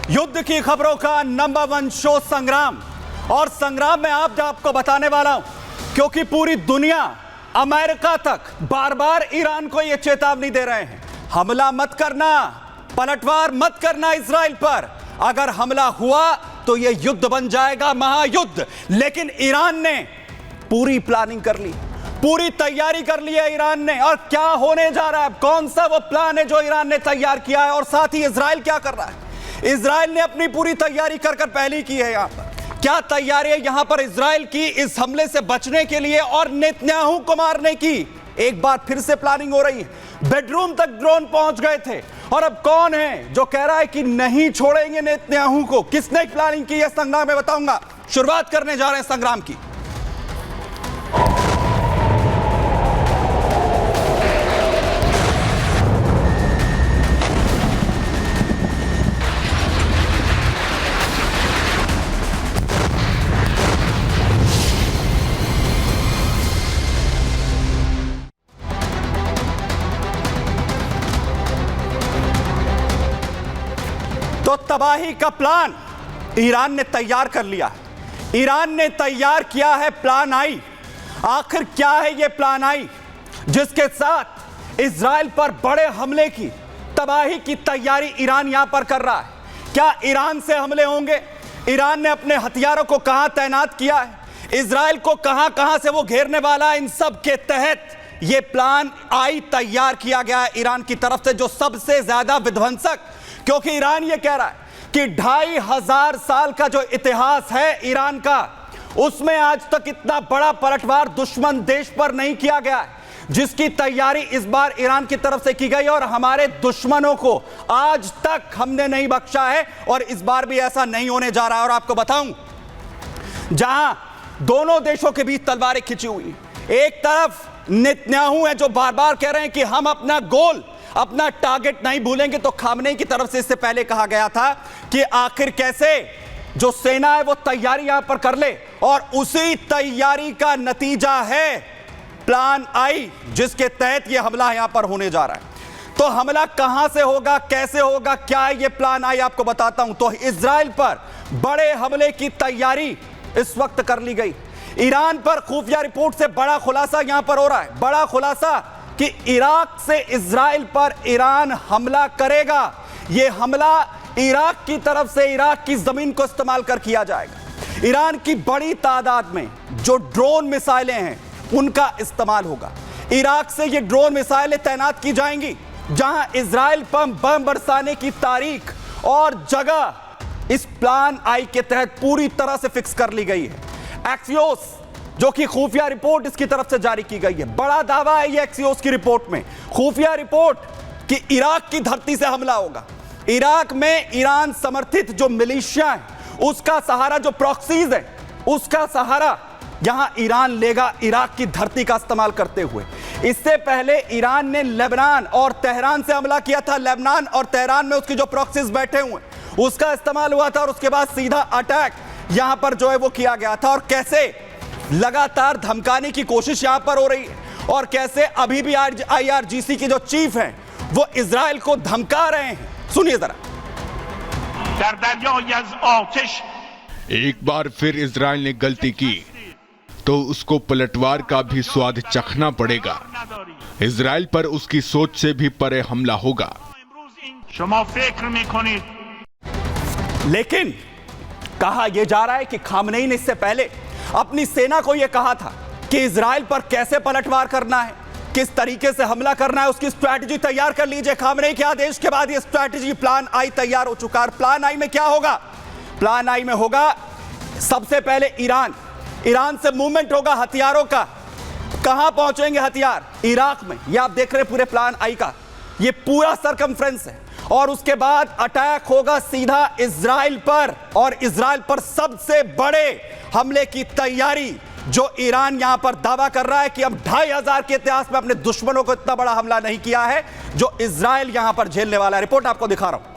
युद्ध की खबरों का नंबर 1 शो संग्राम। और संग्राम में आपको बताने वाला हूं, क्योंकि पूरी दुनिया, अमेरिका तक बार बार ईरान को यह चेतावनी दे रहे हैं, हमला मत करना, पलटवार मत करना इजराइल पर। अगर हमला हुआ तो यह युद्ध बन जाएगा, महायुद्ध। लेकिन ईरान ने पूरी प्लानिंग कर ली, पूरी तैयारी कर ली है ईरान ने। और क्या होने जा रहा है, कौन सा वो प्लान है जो ईरान ने तैयार किया है, और साथ ही इजराइल क्या कर रहा है। इजराइल ने अपनी पूरी तैयारी कर पहले की है। यहां पर क्या तैयारी है यहां पर इजराइल की इस हमले से बचने के लिए और नेतन्याहू को मारने की। एक बार फिर से प्लानिंग हो रही है। बेडरूम तक ड्रोन पहुंच गए थे। और अब कौन है जो कह रहा है कि नहीं छोड़ेंगे नेतन्याहू को, किसने प्लानिंग की है, संग्राम में बताऊंगा। शुरुआत करने जा रहे हैं संग्राम की। तो तबाही का प्लान ईरान ने तैयार कर लिया है। ईरान ने तैयार किया है प्लान आई। आखिर क्या है यह प्लान आई जिसके साथ इजराइल पर बड़े हमले की, तबाही की तैयारी ईरान यहां पर कर रहा है। क्या ईरान से हमले होंगे? ईरान ने अपने हथियारों को कहां तैनात किया है, इजराइल को कहां कहां से वो घेरने वाला है, इन सब के तहत यह प्लान आई तैयार किया गया है ईरान की तरफ से, जो सबसे ज्यादा विध्वंसक। क्योंकि ईरान यह कह रहा है कि 2500 साल का जो इतिहास है ईरान का, उसमें आज तक इतना बड़ा पलटवार दुश्मन देश पर नहीं किया गया है, जिसकी तैयारी इस बार ईरान की तरफ से की गई। और हमारे दुश्मनों को आज तक हमने नहीं बख्शा है, और इस बार भी ऐसा नहीं होने जा रहा है। और आपको बताऊं, जहां दोनों देशों के बीच तलवारें खिंची हुई हैं, एक तरफ नेतन्याहू है जो बार बार कह रहे हैं कि हम अपना गोल, अपना टारगेट नहीं भूलेंगे। तो खामनेई की तरफ से इससे पहले कहा गया था कि आखिर कैसे जो सेना है वो तैयारी यहां पर कर ले, और उसी तैयारी का नतीजा है प्लान आई, जिसके तहत यह हमला यहां पर होने जा रहा है। तो हमला कहां से होगा, कैसे होगा, क्या है यह प्लान आई, आपको बताता हूं। तो इजराइल पर बड़े हमले की तैयारी इस वक्त कर ली गई। ईरान पर खुफिया रिपोर्ट से बड़ा खुलासा यहां पर हो रहा है, बड़ा खुलासा कि इराक से इजराइल पर ईरान हमला करेगा। यह हमला इराक की तरफ से इराक की जमीन को इस्तेमाल कर किया जाएगा। ईरान की बड़ी तादाद में जो ड्रोन मिसाइलें हैं उनका इस्तेमाल होगा। इराक से ये ड्रोन मिसाइलें तैनात की जाएंगी, जहां इजराइल पर बम बरसाने की तारीख और जगह इस प्लान आई के तहत पूरी तरह से फिक्स कर ली गई है। एक्सियोस, जो कि खुफिया रिपोर्ट इसकी तरफ से जारी की गई है, बड़ा दावा है ये एक्सियोस की रिपोर्ट में, खुफिया रिपोर्ट, कि इराक की धरती से हमला होगा। इराक में ईरान समर्थित जो मिलिशिया है, उसका सहारा, जो प्रॉक्सीज है, उसका सहारा यहां ईरान लेगा, इराक की धरती का इस्तेमाल करते हुए। इससे पहले ईरान ने लेबनान और तेहरान से हमला किया था। लेबनान और तेहरान में उसकी जो प्रॉक्सीज बैठे हुए, उसका इस्तेमाल हुआ था, और उसके बाद सीधा अटैक यहां पर जो है वो किया गया था। और कैसे लगातार धमकाने की कोशिश यहां पर हो रही है, और कैसे अभी भी IRGC के जो चीफ हैं वो इजराइल को धमका रहे हैं। सुनिए जरा। एक बार फिर इजराइल ने गलती की तो उसको पलटवार का भी स्वाद चखना पड़ेगा। इजराइल पर उसकी सोच से भी परे हमला होगा। लेकिन कहा यह जा रहा है कि खामनेई ने इससे पहले अपनी सेना को यह कहा था कि इजराइल पर कैसे पलटवार करना है, किस तरीके से हमला करना है, उसकी स्ट्रैटेजी तैयार कर लीजिए। खामनेई के आदेश के बाद यह स्ट्रैटेजी प्लान आई तैयार हो चुका है। प्लान आई में क्या होगा? प्लान आई में होगा, सबसे पहले ईरान से मूवमेंट होगा हथियारों का। कहां पहुंचेंगे हथियार? इराक में। यह आप देख रहे हैं पूरे प्लान आई का यह पूरा सरकमफ्रेंस है। और उसके बाद अटैक होगा सीधा इजराइल पर, और इजराइल पर सबसे बड़े हमले की तैयारी, जो ईरान यहां पर दावा कर रहा है कि अब 2500 के इतिहास में अपने दुश्मनों को इतना बड़ा हमला नहीं किया है, जो इजराइल यहां पर झेलने वाला है। रिपोर्ट आपको दिखा रहा हूं।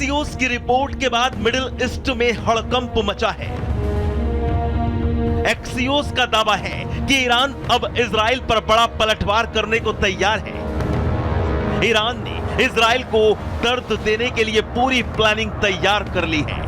एक्सियोस की रिपोर्ट के बाद मिडिल ईस्ट में हड़कंप मचा है। एक्सियोस का दावा है कि ईरान अब इजराइल पर बड़ा पलटवार करने को तैयार है। ईरान ने इजराइल को दर्द देने के लिए पूरी प्लानिंग तैयार कर ली है।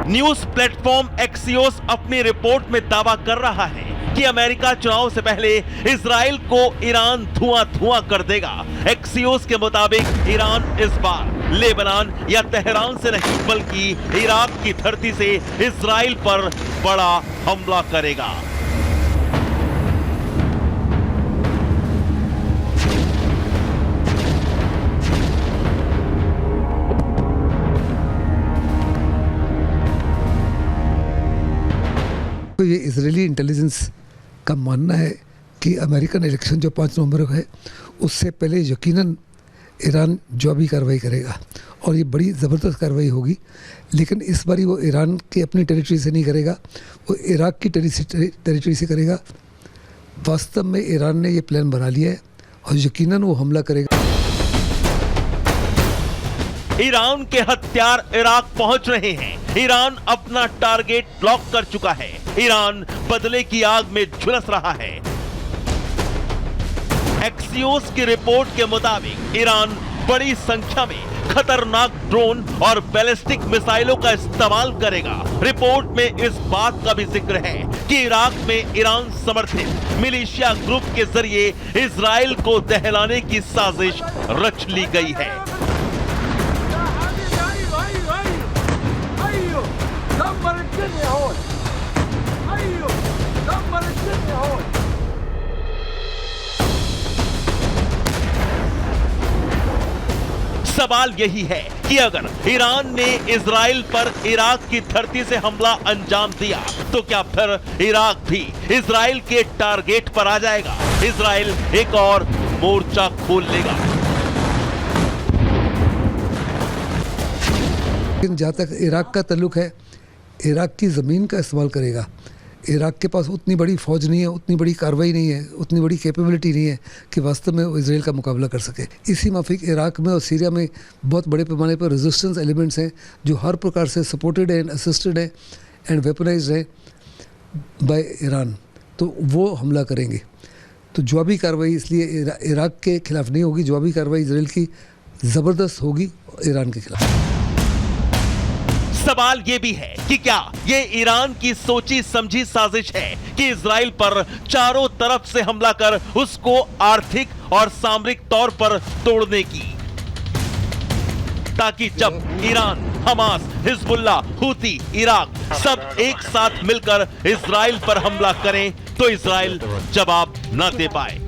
न्यूज प्लेटफॉर्म एक्सियोस अपनी रिपोर्ट में दावा कर रहा है कि अमेरिका चुनाव से पहले इजराइल को ईरान धुआं कर देगा। एक्सियोस के मुताबिक ईरान इस बार लेबनान या तेहरान से नहीं बल्कि इराक की धरती से इजराइल पर बड़ा हमला करेगा। तो ये इजरायली इंटेलिजेंस का मानना है कि अमेरिकन इलेक्शन जो 5 नवंबर को है उससे पहले यकीनन ईरान जो भी कार्रवाई करेगा और ये बड़ी ज़बरदस्त कार्रवाई होगी। लेकिन इस बारी वो ईरान की अपनी टेरिटरी से नहीं करेगा, वो इराक की टेरिटरी से करेगा। वास्तव में ईरान ने ये प्लान बना लिया है और यकीनन वो हमला करेगा। ईरान के हथियार इराक पहुंच रहे हैं। ईरान अपना टारगेट लॉक कर चुका है। ईरान बदले की आग में झुलस रहा है। एक्सियोस की रिपोर्ट के मुताबिक ईरान बड़ी संख्या में खतरनाक ड्रोन और बैलिस्टिक मिसाइलों का इस्तेमाल करेगा। रिपोर्ट में इस बात का भी जिक्र है कि इराक में ईरान समर्थित मिलिशिया ग्रुप के जरिए इजराइल को दहलाने की साजिश रच ली गई है। सवाल यही है कि अगर ईरान ने इजराइल पर इराक की धरती से हमला अंजाम दिया तो क्या फिर इराक भी इजराइल के टारगेट पर आ जाएगा? इजराइल एक और मोर्चा खोल लेगा। लेकिन जहाँ तक इराक का ताल्लुक है, इराक की ज़मीन का इस्तेमाल करेगा। इराक के पास उतनी बड़ी फौज नहीं है, उतनी बड़ी कार्रवाई नहीं है, उतनी बड़ी कैपेबिलिटी नहीं है कि वास्तव में वो इसराइल का मुकाबला कर सके। इसी माफिक इराक में और सीरिया में बहुत बड़े पैमाने पर रेजिस्टेंस एलिमेंट्स हैं जो हर प्रकार से सपोर्टेड एंड असिस्टेड है एंड वेपनाइज्ड है बाय ईरान, तो वो हमला करेंगे। तो जवाबी कार्रवाई इसलिए इराक के खिलाफ नहीं होगी, जवाबी कार्रवाई इसराइल की ज़बरदस्त होगी ईरान के खिलाफ। सवाल यह भी है कि क्या ये ईरान की सोची समझी साजिश है कि इजराइल पर चारों तरफ से हमला कर उसको आर्थिक और सामरिक तौर पर तोड़ने की, ताकि जब Iran, Hamas, Hezbollah, Houthi, Iraq सब एक साथ मिलकर इजराइल पर हमला करें तो इजराइल जवाब न दे पाए।